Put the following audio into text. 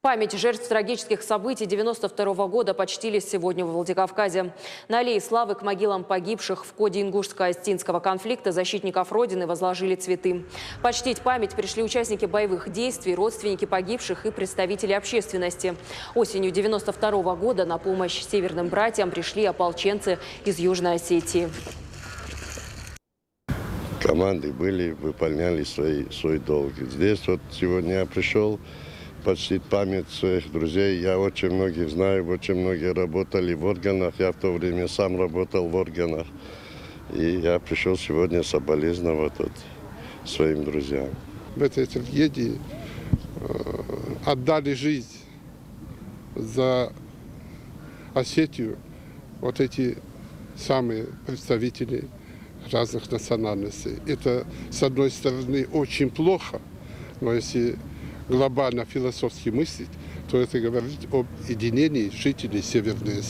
Память жертв трагических событий 92 года почтились сегодня в Владикавказе. На аллее славы к могилам погибших в ходе ингушско-остинского конфликта защитников Родины возложили цветы. Почтить память пришли участники боевых действий, родственники погибших и представители общественности. Осенью 92 года на помощь северным братьям пришли ополченцы из Южной Осетии. Команды были, выполняли свой долг. Здесь вот сегодня я пришел почтить память своих друзей. Я очень многих знаю, очень многие работали в органах. Я в то время сам работал в органах. И я пришел сегодня соболезновать своим друзьям. В этой трагедии отдали жизнь за Осетию вот эти самые представители разных национальностей. Это, с одной стороны, очень плохо, но если глобально философски мыслить, то это говорит об единении жителей Северной Осетии.